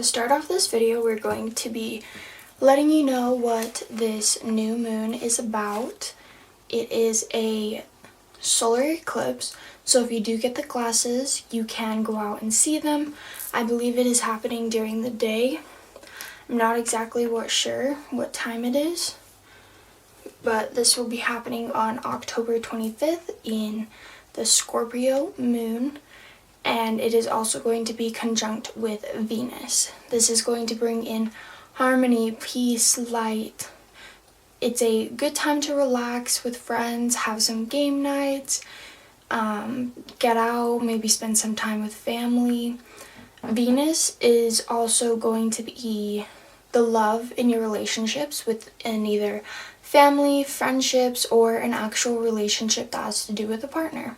start off this video, we're going to be letting you know what this new moon is about. It is a solar eclipse, so if you do get the glasses, you can go out and see them. I believe it is happening during the day. I'm not exactly sure what time it is, but this will be happening on October 25th in the Scorpio moon, and it is also going to be conjunct with Venus. This is going to bring in harmony, peace, light. It's a good time to relax with friends, have some game nights, get out, maybe spend some time with family. Venus is also going to be the love in your relationships within either family, friendships, or an actual relationship that has to do with a partner.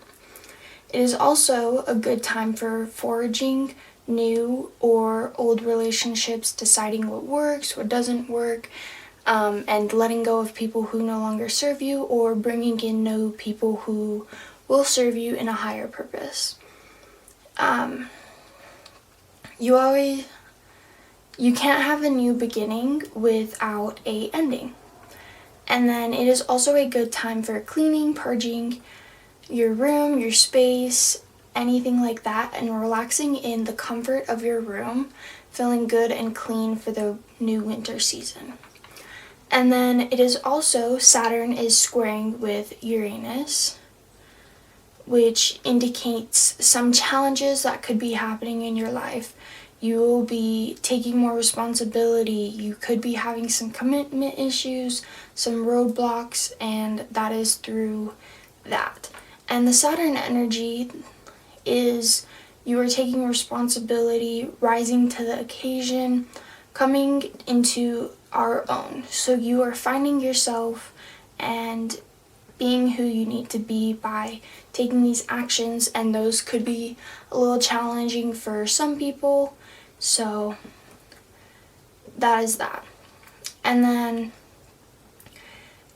It is also a good time for forging new or old relationships, deciding what works, what doesn't work, and letting go of people who no longer serve you, or bringing in new people who will serve you in a higher purpose. You can't have a new beginning without an ending. And then it is also a good time for cleaning, purging your room, your space, anything like that, and relaxing in the comfort of your room, feeling good and clean for the new winter season. And then it is also, Saturn is squaring with Uranus, which indicates some challenges that could be happening in your life. You will be taking more responsibility, you could be having some commitment issues, some roadblocks, and that is through that. And the Saturn energy is you are taking responsibility, rising to the occasion, coming into our own. So you are finding yourself and being who you need to be by taking these actions, and those could be a little challenging for some people. So that is that. And then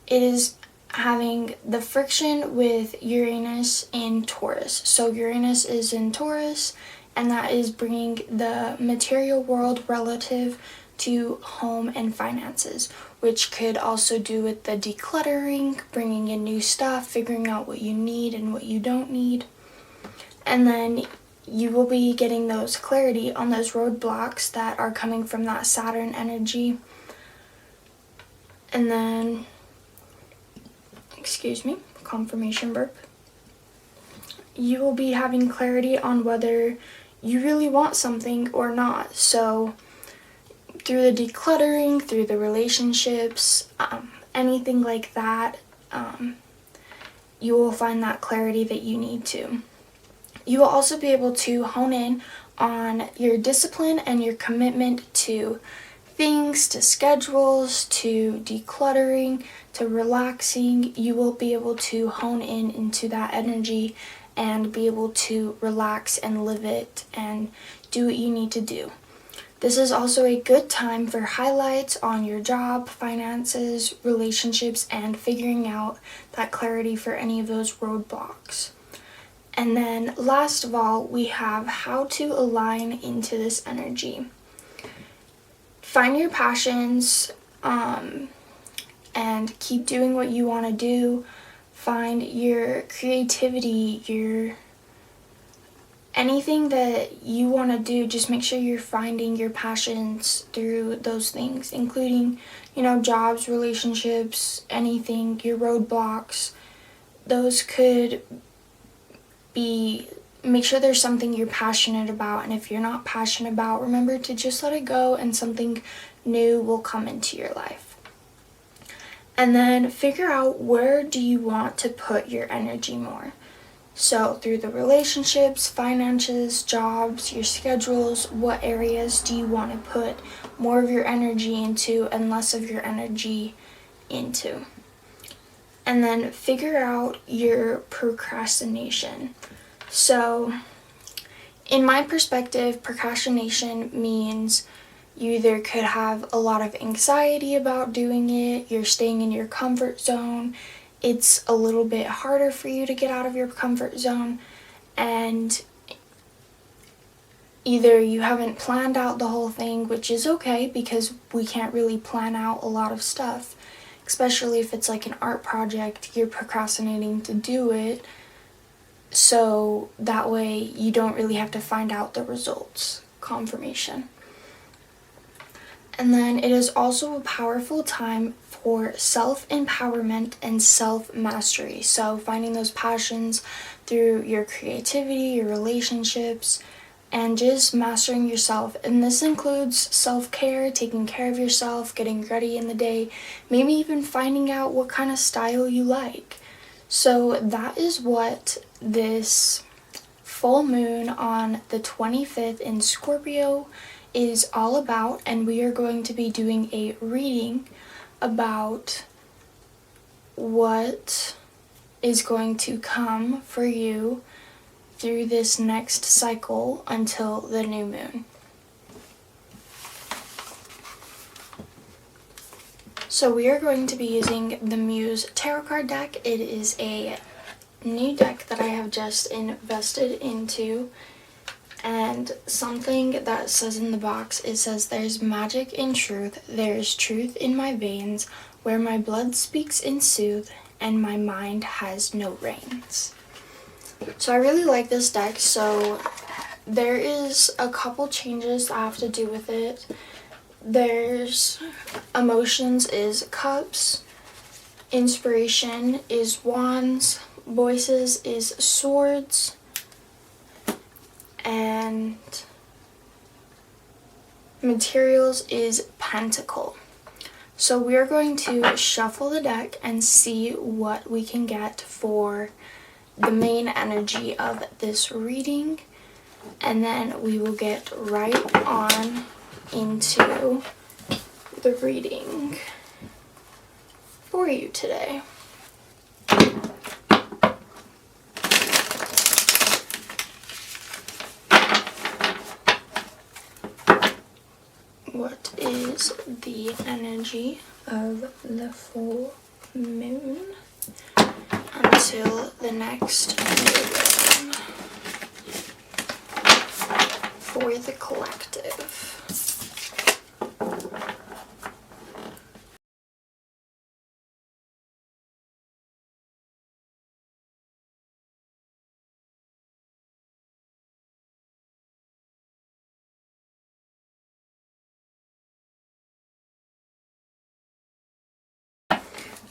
it is having the friction with Uranus in Taurus. So Uranus is in Taurus, and that is bringing the material world relative to home and finances, which could also do with the decluttering, bringing in new stuff, figuring out what you need and what you don't need. And then you will be getting those clarity on those roadblocks that are coming from that Saturn energy. And then, confirmation burp. You will be having clarity on whether you really want something or not. So through the decluttering, through the relationships, anything like that, you will find that clarity that you need to. You will also be able to hone in on your discipline and your commitment to things, to schedules, to decluttering, to relaxing. You will be able to hone in into that energy and be able to relax and live it and do what you need to do. This is also a good time for highlights on your job, finances, relationships, and figuring out that clarity for any of those roadblocks. And then last of all, we have how to align into this energy. Find your passions, and keep doing what you want to do. Find your creativity, anything that you want to do. Just make sure you're finding your passions through those things, including, jobs, relationships, anything, your roadblocks. Those could be, make sure there's something you're passionate about, and if you're not passionate about, remember to just let it go and something new will come into your life. And then figure out, where do you want to put your energy more? So through the relationships, finances, jobs, your schedules, what areas do you want to put more of your energy into and less of your energy into? And then figure out your procrastination. So in my perspective, procrastination means you either could have a lot of anxiety about doing it, you're staying in your comfort zone, it's a little bit harder for you to get out of your comfort zone, and either you haven't planned out the whole thing, which is okay because we can't really plan out a lot of stuff, especially if it's like an art project, you're procrastinating to do it, so that way you don't really have to find out the results, confirmation. And then it is also a powerful time for self-empowerment and self-mastery. So finding those passions through your creativity, your relationships, and just mastering yourself. And this includes self-care, taking care of yourself, getting ready in the day, maybe even finding out what kind of style you like. So that is what this full moon on the 25th in Scorpio is all about, and we are going to be doing a reading about what is going to come for you through this next cycle until the new moon. So we are going to be using the Muse Tarot card deck. It is a new deck that I have just invested into, and something that says in the box, it says, "There's magic in truth, there's truth in my veins, where my blood speaks in sooth, and my mind has no reins." So I really like this deck. So there is a couple changes I have to do with it. There's emotions is cups, inspiration is wands, voices is swords, and materials is pentacle. So we're going to shuffle the deck and see what we can get for the main energy of this reading, and then we will get right on into the reading for you today. What is the energy of the full moon until the next new moon for the collective?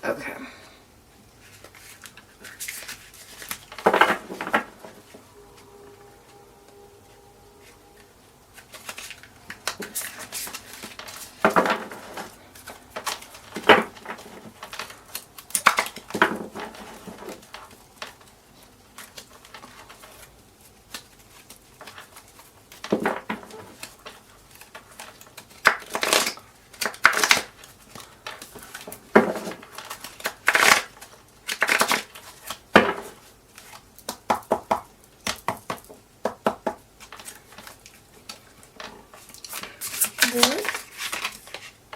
Okay.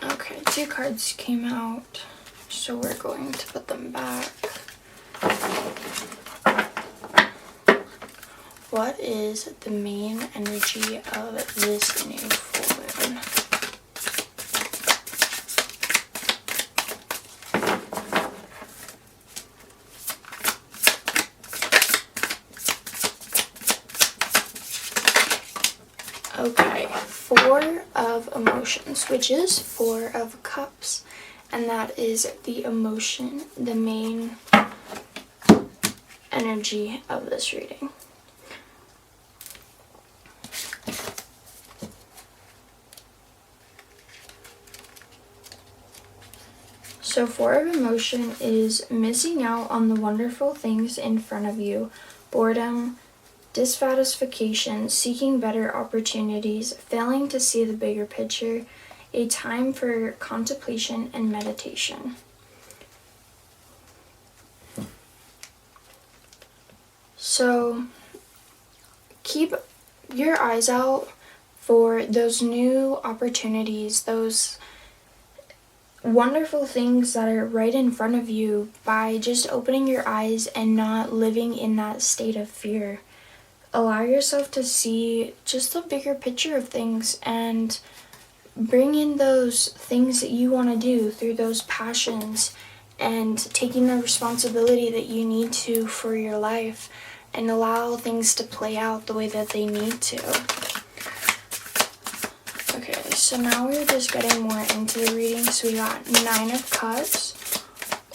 Okay, 2 cards came out, so we're going to put them back. What is the main energy of this new full moon? Okay, 4 of emotions, which is 4 of cups, and that is the emotion, the main energy of this reading. So 4 of emotion is missing out on the wonderful things in front of you, boredom, dissatisfaction, seeking better opportunities, failing to see the bigger picture, a time for contemplation and meditation. So keep your eyes out for those new opportunities, those wonderful things that are right in front of you, by just opening your eyes and not living in that state of fear. allow yourself to see just the bigger picture of things and bring in those things that you want to do through those passions and taking the responsibility that you need to for your life and allow things to play out the way that they need to. Okay, so now we're just getting more into the reading. So we got 9 of Cups.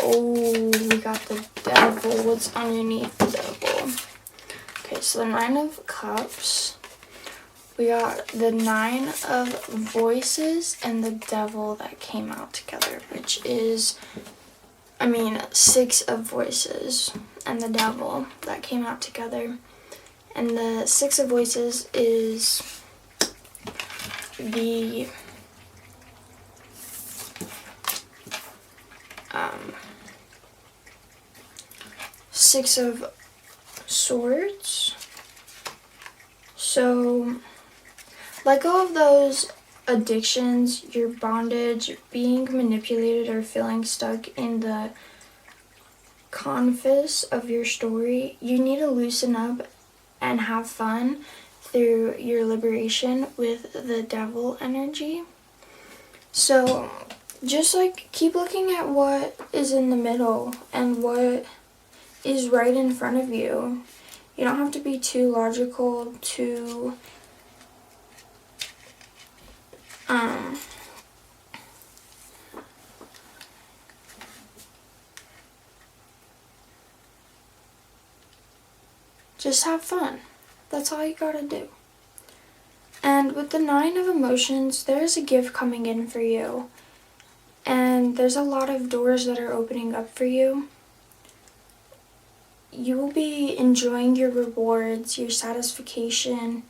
Oh, we got the Devil. What's underneath the Devil? Okay, so the 9 of Cups. We got the 9 of Voices and the Devil that came out together, which is, 6 of Voices and the Devil that came out together. And the 6 of Voices is the Six of Swords. So let go of those addictions, your bondage, being manipulated, or feeling stuck in the confines of your story. You need to loosen up and have fun through your liberation with the Devil energy. So just keep looking at what is in the middle and what is right in front of you. You don't have to be too logical, too just have fun. That's all you gotta do. And with the 9 of Emotions, there's a gift coming in for you. And there's a lot of doors that are opening up for you. You will be enjoying your rewards, your satisfaction.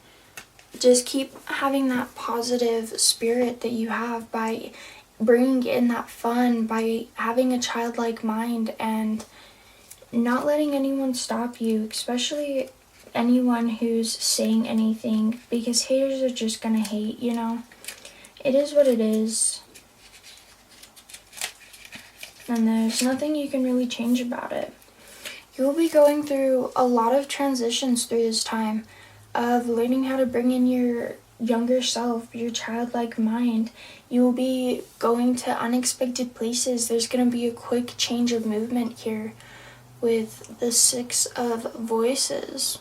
Just keep having that positive spirit that you have by bringing in that fun, by having a childlike mind and not letting anyone stop you, especially anyone who's saying anything, because haters are just gonna hate, It is what it is. And there's nothing you can really change about it. You'll be going through a lot of transitions through this time of learning how to bring in your younger self, your childlike mind. You will be going to unexpected places. There's going to be a quick change of movement here with the 6 of Voices.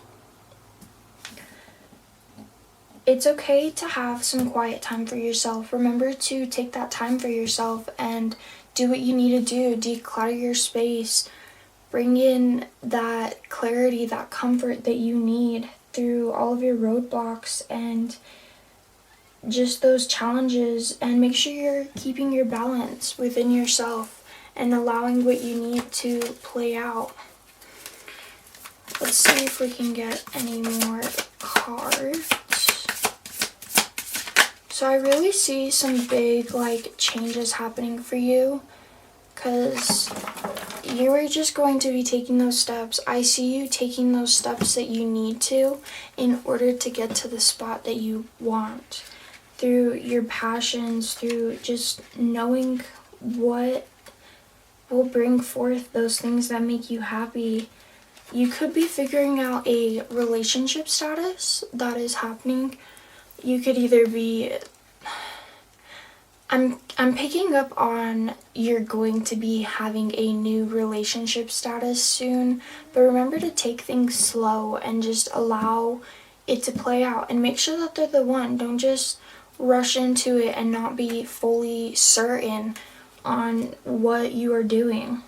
It's okay to have some quiet time for yourself. Remember to take that time for yourself and do what you need to do. Declutter your space. Bring in that clarity, that comfort that you need through all of your roadblocks and just those challenges, and make sure you're keeping your balance within yourself and allowing what you need to play out. Let's see if we can get any more cards. So I really see some big changes happening for you, because you are just going to be taking those steps. I see you taking those steps that you need to in order to get to the spot that you want. Through your passions, through just knowing what will bring forth those things that make you happy. You could be figuring out a relationship status that is happening. You could either be... I'm picking up on you're going to be having a new relationship status soon, but remember to take things slow and just allow it to play out and make sure that they're the one. Don't just rush into it and not be fully certain on what you are doing.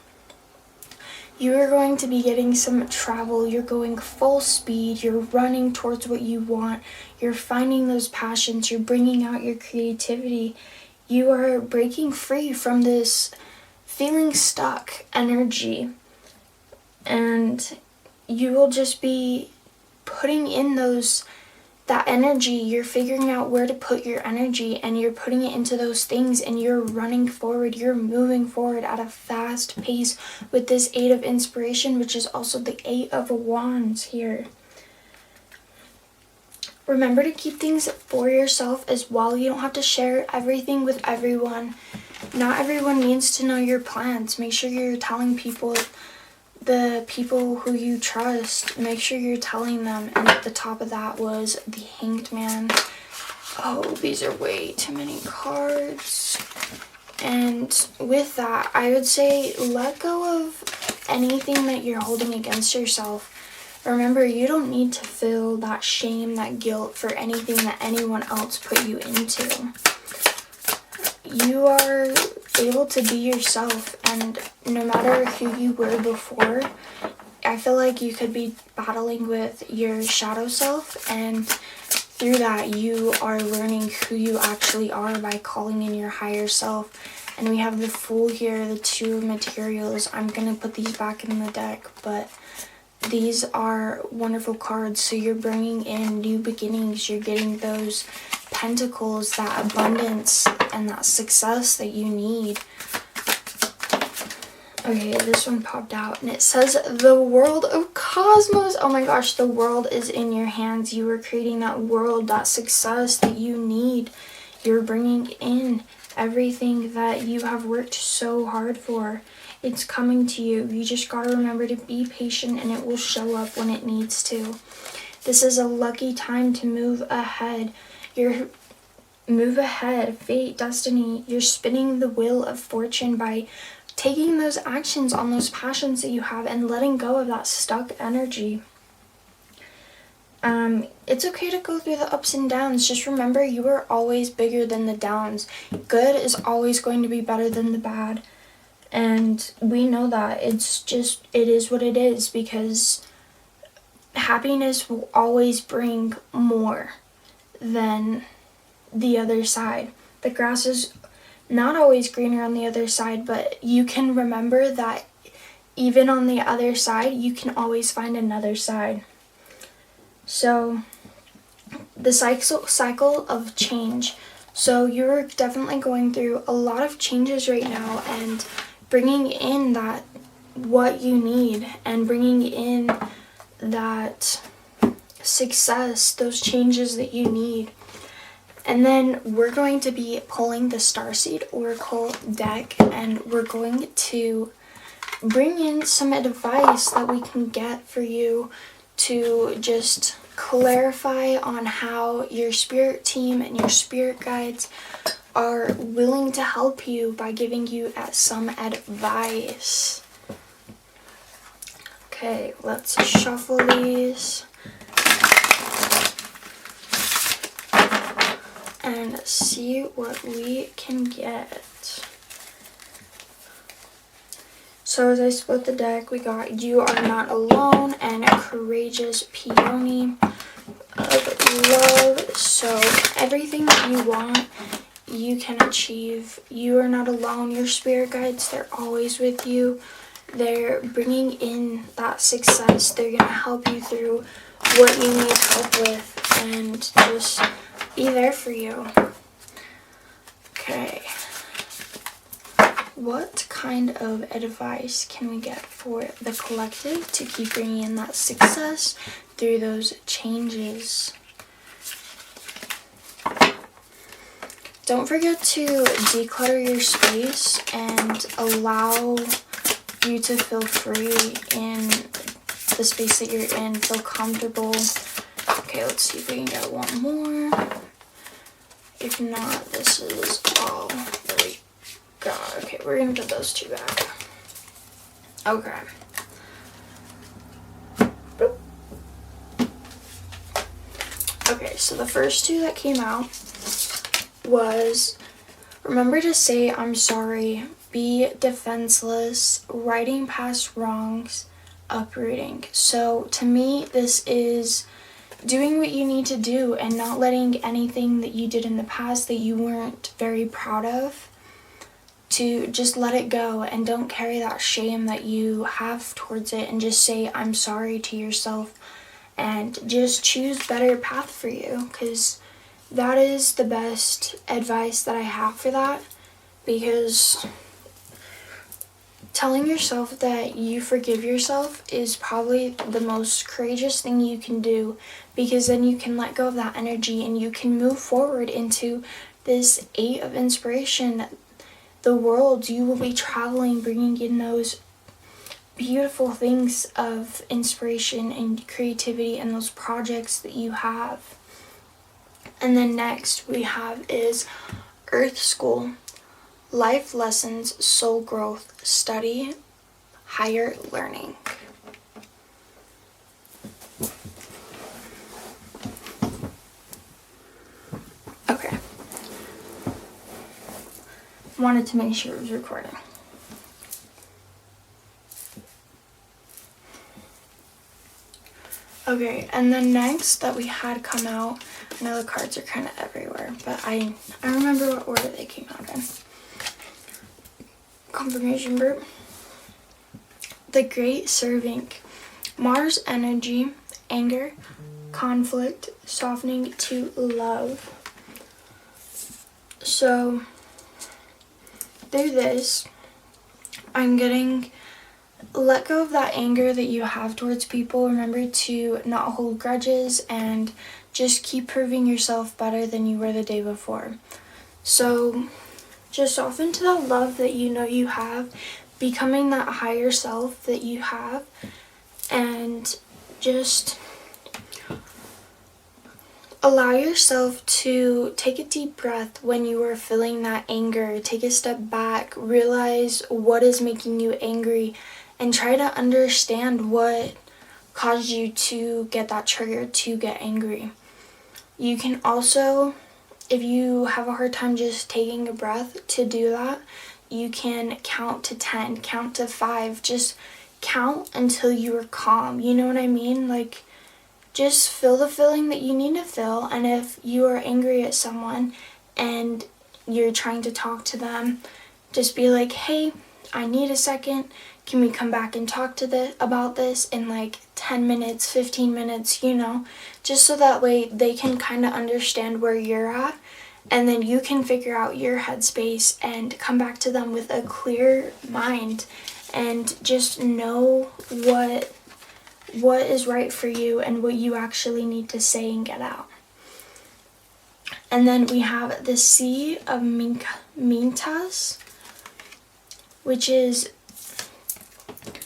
You are going to be getting some travel. You're going full speed. You're running towards what you want. You're finding those passions. You're bringing out your creativity. You are breaking free from this feeling stuck energy. And you will just be putting in that energy. You're figuring out where to put your energy and you're putting it into those things, and you're running forward. You're moving forward at a fast pace with this 8 of Inspiration, which is also the 8 of Wands here. Remember to keep things for yourself as well. You don't have to share everything with everyone. Not everyone needs to know your plans. Make sure you're telling people the people who you trust, make sure you're telling them. And at the top of that was the Hanged Man. Oh, these are way too many cards. And with that, I would say let go of anything that you're holding against yourself. Remember, you don't need to feel that shame, that guilt for anything that anyone else put you into. You are able to be yourself, and no matter who you were before, I feel like you could be battling with your shadow self, and through that you are learning who you actually are by calling in your higher self. And we have the Fool here, the 2 materials. I'm gonna put these back in the deck, but these are wonderful cards. So you're bringing in new beginnings, you're getting those pentacles, that abundance and that success that you need. Okay, this one popped out and it says the world of cosmos. Oh my gosh, the world is in your hands. You are creating that world, that success that you need. You're bringing in everything that you have worked so hard for. It's coming to you. You just gotta remember to be patient and it will show up when it needs to. This is a lucky time to move ahead. Move ahead, fate, destiny. You're spinning the wheel of fortune by taking those actions on those passions that you have and letting go of that stuck energy. It's okay to go through the ups and downs. Just remember, you are always bigger than the downs. Good is always going to be better than the bad. And we know that. It's just, it is what it is, because happiness will always bring more than the other side. The grass is not always greener on the other side, but you can remember that even on the other side, you can always find another side. So the cycle of change. So you're definitely going through a lot of changes right now, and bringing in that what you need, and bringing in that success, those changes that you need. And then we're going to be pulling the Starseed Oracle deck, and we're going to bring in some advice that we can get for you to just clarify on how your spirit team and your spirit guides are willing to help you by giving you some advice. Okay, let's shuffle these and see what we can get. So as I split the deck, we got You Are Not Alone and Courageous Peony of Love. So everything that you want, you can achieve. You are not alone. Your spirit guides, they're always with you. They're bringing in that success. They're going to help you through what you need help with and just be there for you. Okay. What kind of advice can we get for the collective to keep bringing in that success through those changes? Don't forget to declutter your space and allow you to feel free in the space that you're in. Feel comfortable. Okay, let's see if we can get one more. If not, this is all that we got. Okay, we're gonna put those 2 back. Okay. Boop. Okay, so the first 2 that came out was remember to say I'm sorry, be defenseless, writing past wrongs, uprooting. So to me, this is doing what you need to do and not letting anything that you did in the past that you weren't very proud of, to just let it go and don't carry that shame that you have towards it, and just say I'm sorry to yourself and just choose better path for you, because that is the best advice that I have for that. Because telling yourself that you forgive yourself is probably the most courageous thing you can do, because then you can let go of that energy and you can move forward into this 8 of inspiration. The world, you will be traveling, bringing in those beautiful things of inspiration and creativity and those projects that you have. And then next we have is Earth School, life lessons, soul growth, study, higher learning. Okay. Wanted to make sure it was recording. Okay, and then next that we had come out, I know the cards are kind of everywhere, but I remember what order they came out in. Confirmation group. The Great Serving, Mars energy, anger, conflict, softening to love. So through this, I'm getting let go of that anger that you have towards people. Remember to not hold grudges and just keep proving yourself better than you were the day before. So just soften to that love that you know you have, becoming that higher self that you have, and just allow yourself to take a deep breath when you are feeling that anger. Take a step back, realize what is making you angry, and try to understand what caused you to get that trigger to get angry. You can also, if you have a hard time just taking a breath to do that, you can count to 10, count to 5, just count until you are calm. You know what I mean? Like, just feel the feeling that you need to feel. And if you are angry at someone and you're trying to talk to them, just be like, hey, I need a second. Can we come back and talk about this in like 10 minutes, 15 minutes, just so that way they can kind of understand where you're at, and then you can figure out your headspace and come back to them with a clear mind and just know what is right for you and what you actually need to say and get out. And then we have the Sea of Mintas, which is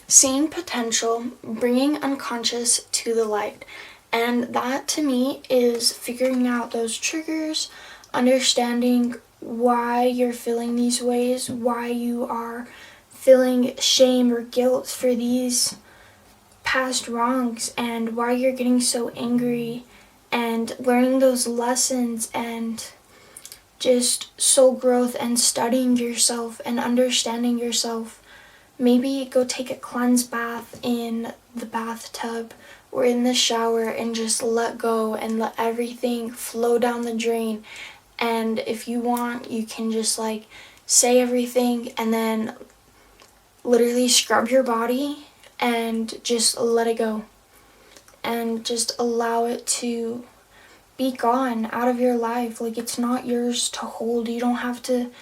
seeing potential, bringing unconscious to the light. And that to me is figuring out those triggers, understanding why you're feeling these ways, why you are feeling shame or guilt for these past wrongs, and why you're getting so angry, and learning those lessons, and just soul growth and studying yourself and understanding yourself. Maybe go take a cleanse bath in the bathtub or in the shower and just let go and let everything flow down the drain. And if you want, you can just like say everything and then literally scrub your body and just let it go. And just allow it to be gone out of your life. Like, it's not yours to hold. You don't have to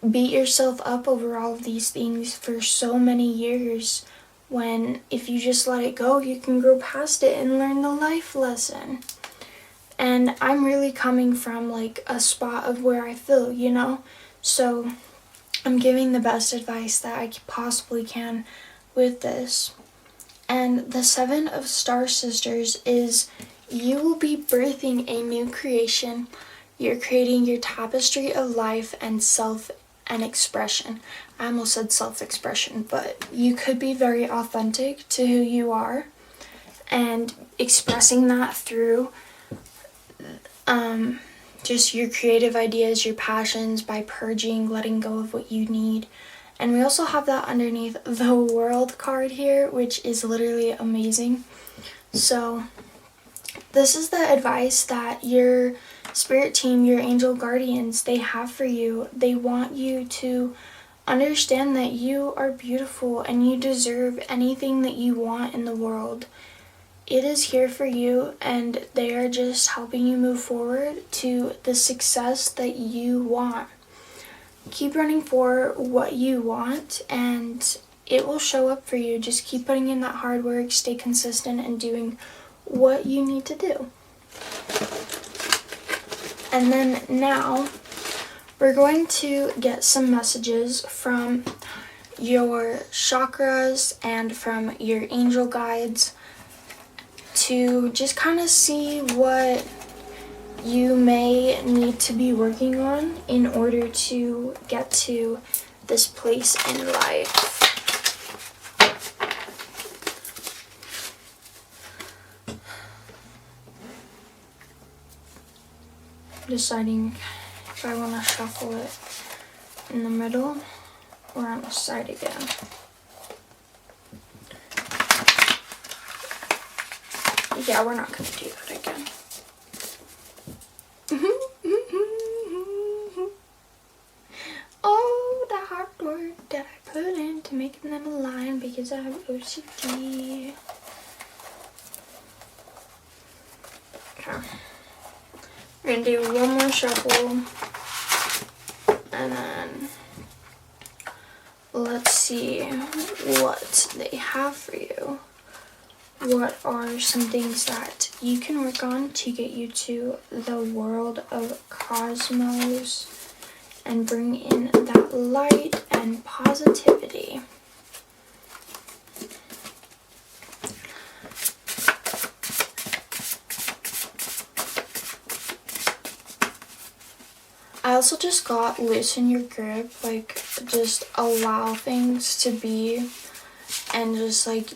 beat yourself up over all of these things for so many years, when if you just let it go, you can grow past it and learn the life lesson. And I'm really coming from like a spot of where I feel, so I'm giving the best advice that I possibly can with this. And the 7 of Star Sisters is you will be birthing a new creation. You're creating your tapestry of life and self and expression. I almost said self-expression, but you could be very authentic to who you are and expressing that through just your creative ideas, your passions, by purging, letting go of what you need. And we also have that underneath the World card here, which is literally amazing. So this is the advice that your spirit team, your angel guardians, they have for you. They want you to understand that you are beautiful and you deserve anything that you want in the world. It is here for you, and they are just helping you move forward to the success that you want. Keep running for what you want, and it will show up for you. Just keep putting in that hard work, stay consistent, and doing what you need to do. And then now we're going to get some messages from your chakras and from your angel guides to just kind of see what you may need to be working on in order to get to this place in life. Deciding if I want to shuffle it in the middle or on the side again. Yeah, we're not going to do that again. Oh, the hard work that I put into making them align because I have OCD. Okay. We're going to do one more shuffle. And then let's see what they have for you. What are some things that you can work on to get you to the world of cosmos and bring in that light and positivity? I also just got loosen your grip, like just allow things to be and just like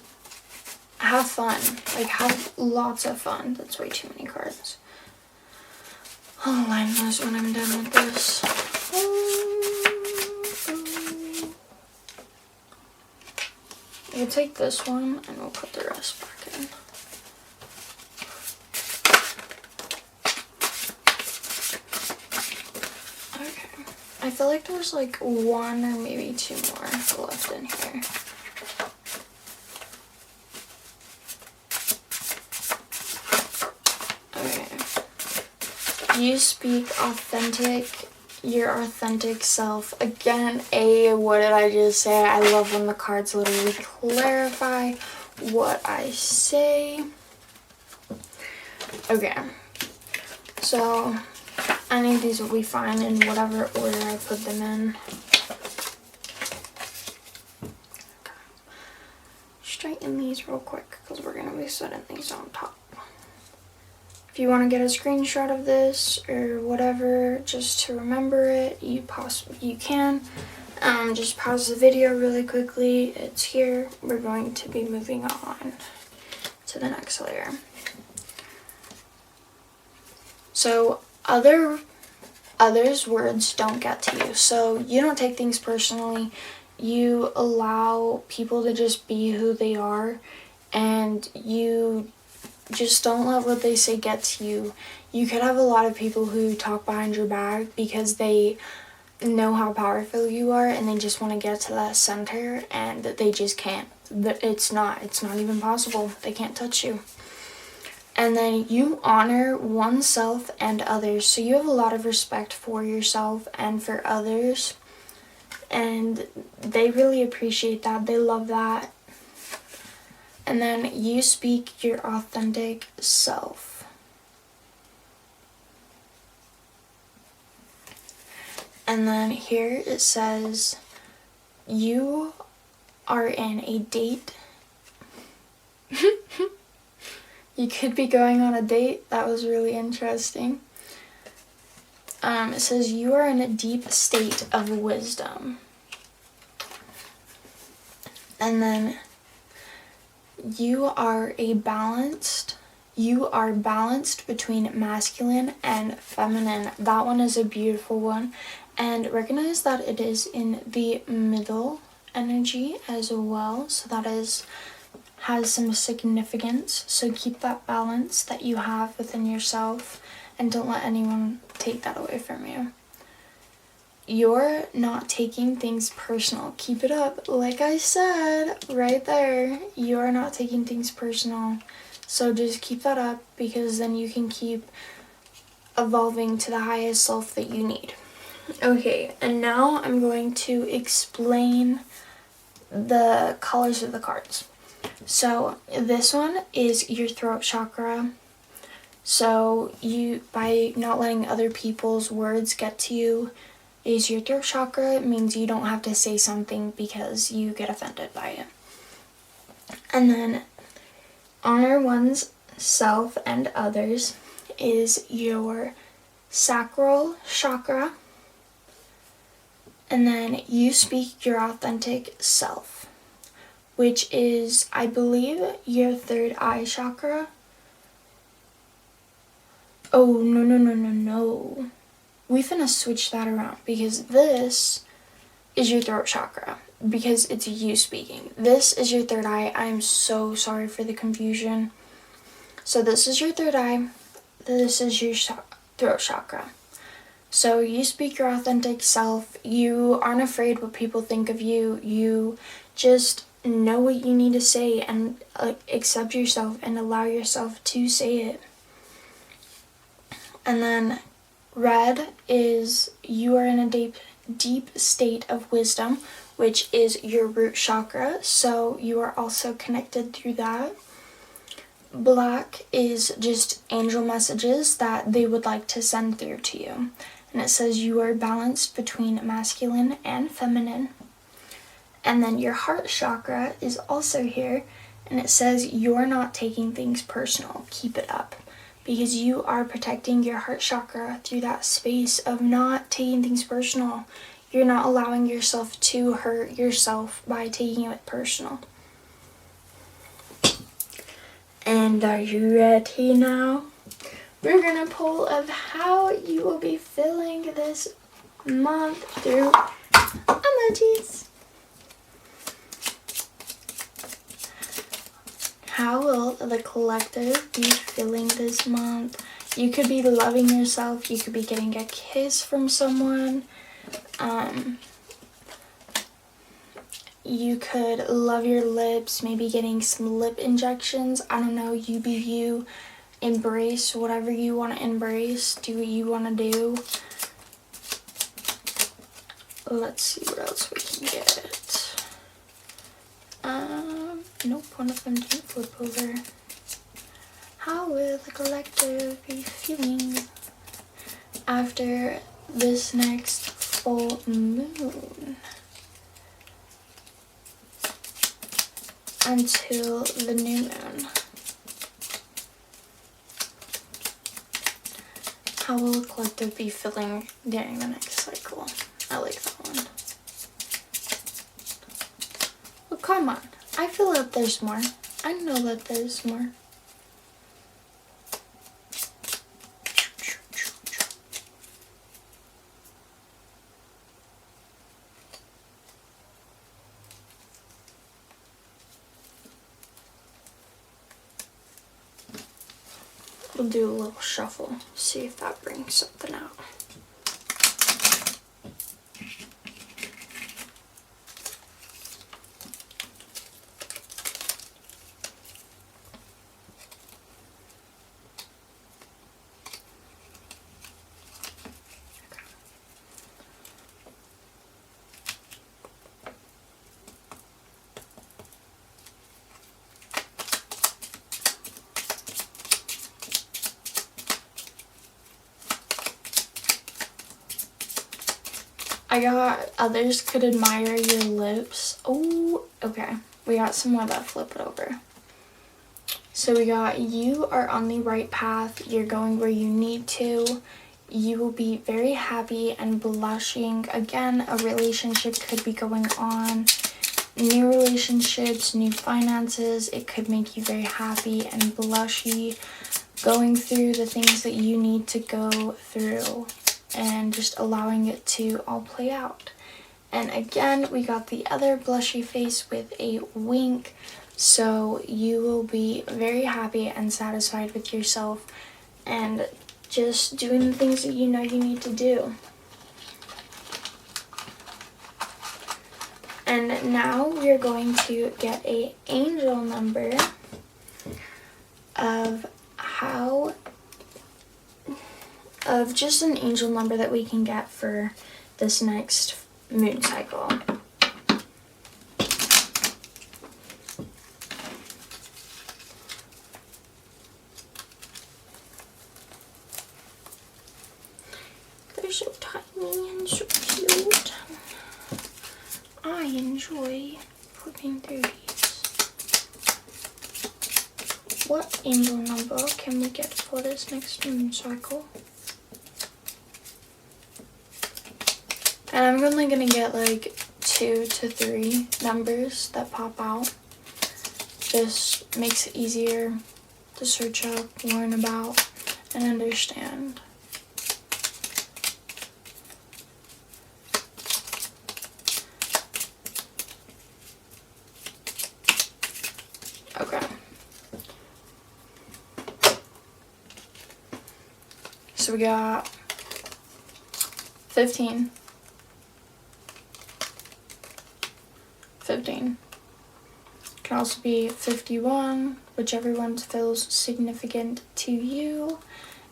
have fun, like have lots of fun. That's way too many cards. I'll line those when I'm done with this. We'll take this one and we'll put the rest back in. Okay. I feel like there's like one or maybe two more left in here. You speak authentic, your authentic self. Again, what did I just say? I love when the cards literally clarify what I say. Okay, so any of these will be fine in whatever order I put them in. Okay. Straighten these real quick because we're going to be setting these on top. If you want to get a screenshot of this or whatever, just to remember it, you can. Just pause the video really quickly. It's here. We're going to be moving on to the next layer. So others' words don't get to you. So you don't take things personally. You allow people to just be who they are, and you just don't let what they say get to you. You could have a lot of people who talk behind your back because they know how powerful you are and they just want to get to that center, and they just can't. It's not even possible. They can't touch you. And then you honor oneself and others. So you have a lot of respect for yourself and for others, and they really appreciate that. They love that. And then you speak your authentic self. And then here it says, you are in a date. You could be going on a date. That was really interesting. It says, you are in a deep state of wisdom. And then you are balanced between masculine and feminine. That one is a beautiful one. And recognize that it is in the middle energy as well. So that has some significance. So keep that balance that you have within yourself and don't let anyone take that away from you. You're not taking things personal. Keep it up. Like I said right there, you're not taking things personal. So just keep that up, because then you can keep evolving to the highest self that you need. Okay, and now I'm going to explain the colors of the cards. So this one is your throat chakra. So you, by not letting other people's words get to you, is your throat chakra. It means you don't have to say something because you get offended by it. And then honor one's self and others is your sacral chakra. And then you speak your authentic self, which is, I believe, your third eye chakra. Oh, no. We finna switch that around because this is your throat chakra because it's you speaking. This is your third eye. I am so sorry for the confusion. So this is your third eye. This is your throat chakra. So you speak your authentic self. You aren't afraid what people think of you. You just know what you need to say and accept yourself and allow yourself to say it. And then red is you are in a deep state of wisdom, which is your root chakra. So you are also connected through that. Black is just angel messages that they would like to send through to you. And it says you are balanced between masculine and feminine. And then your heart chakra is also here. And it says you're not taking things personal. Keep it up. Because you are protecting your heart chakra through that space of not taking things personal. You're not allowing yourself to hurt yourself by taking it personal. And are you ready now? We're gonna pull of how you will be feeling this month through emojis. How will the collective be feeling this month? You could be loving yourself. You could be getting a kiss from someone. You could love your lips, maybe getting some lip injections. I don't know, you be you. Embrace whatever you want to embrace. Do what you want to do. Let's see what else we can get. Nope, one of them didn't flip over. How will the collective be feeling after this next full moon? Until the new moon. How will the collective be feeling during the next cycle? I like that one. Well, come on. I feel that there's more. I know that there's more. We'll do a little shuffle, see if that brings something out. I got others could admire your lips. Oh, okay. We got some more that flip it over. So we got you are on the right path. You're going where you need to. You will be very happy and blushing. Again, a relationship could be going on. New relationships, new finances. It could make you very happy and blushy. Going through the things that you need to go through. And just allowing it to all play out. And again, we got the other blushy face with a wink. So you will be very happy and satisfied with yourself and just doing the things that you know you need to do. And now we're going to get an angel number of just an angel number that we can get for this next moon cycle. They're so tiny and so cute. I enjoy flipping through these. What angel number can we get for this next moon cycle? And I'm only gonna get like 2 to 3 numbers that pop out. Just makes it easier to search up, learn about, and understand. Okay. So we got 15. 15. Can also be 51, whichever one feels significant to you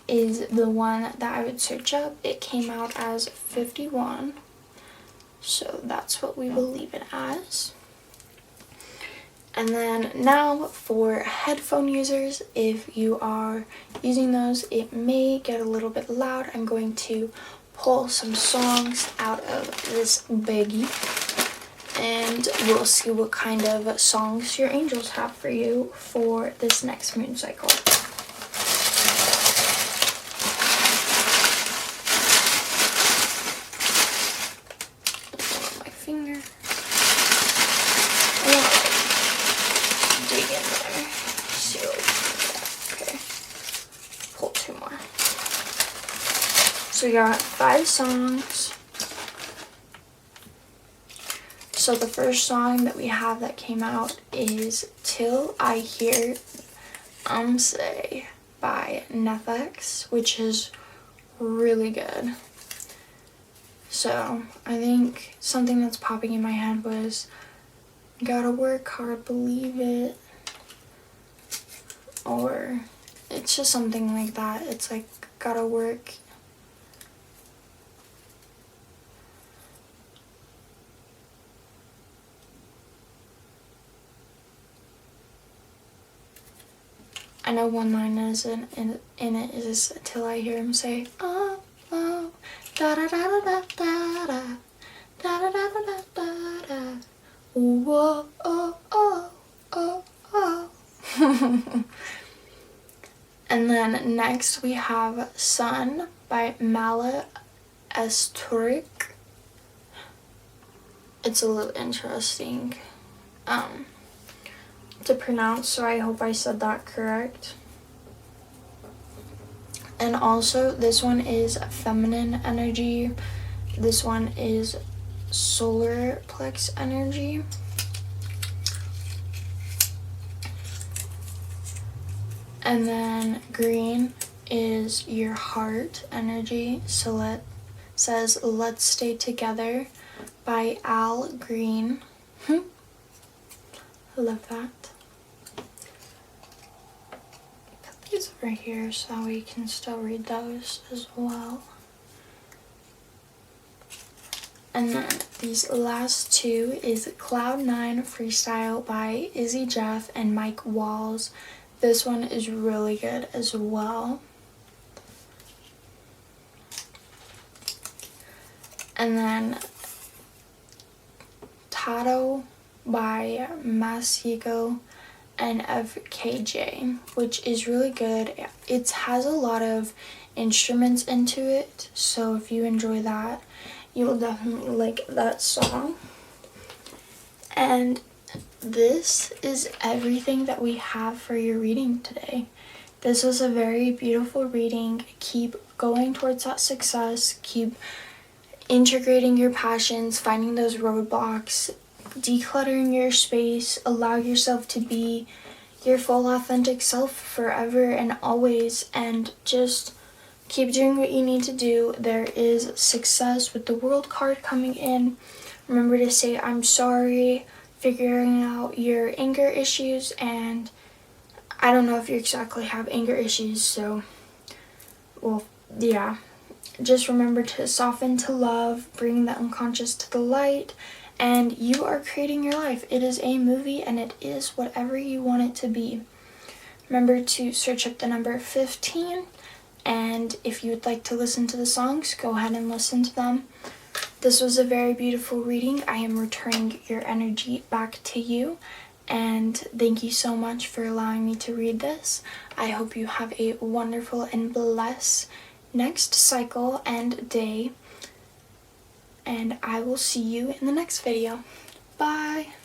is the one that I would search up. It came out as 51, so that's what we will leave it as. And then now for headphone users, if you are using those, it may get a little bit loud. I'm going to pull some songs out of this baggie, and we'll see what kind of songs your angels have for you for this next moon cycle. My finger. Dig in there. See what we can get. Okay. Pull 2 more. So we got 5 songs. So the first song that we have that came out is Till I Hear Say by Netflix, which is really good. So I think something that's popping in my head was gotta work hard, believe it. Or it's just something like that. It's like gotta work. I know one line is in it is Till I Hear Him Say, oh, oh, da da da da da da da da da da da da da, oh, oh, oh, oh, oh. And then next we have Sun by Mala Esturik. It's a little interesting to pronounce, so I hope I said that correct. And also this one is feminine energy. This one is solar plex energy. And then green is your heart energy. So says Let's Stay Together by Al Green. I love that. Put these over here so we can still read those as well. And then these last 2 is Cloud9 Freestyle by Izzy Jeff and Mike Walls. This one is really good as well. And then Tato by Masiko and FKJ, which is really good. It has a lot of instruments into it, so if you enjoy that, you will definitely like that song. And this is everything that we have for your reading today. This was a very beautiful reading. Keep going towards that success. Keep integrating your passions, finding those roadblocks, decluttering your space. Allow yourself to be your full authentic self forever and always, and just keep doing what you need to do. There is success with the World card coming in. Remember to say I'm sorry, figuring out your anger issues, and I don't know if you exactly have anger issues, so, well, yeah. Just remember to soften to love, bring the unconscious to the light, and you are creating your life. It is a movie, and it is whatever you want it to be. Remember to search up the number 15, and if you would like to listen to the songs, go ahead and listen to them. This was a very beautiful reading. I am returning your energy back to you. And thank you so much for allowing me to read this. I hope you have a wonderful and blessed next cycle and day. And I will see you in the next video. Bye!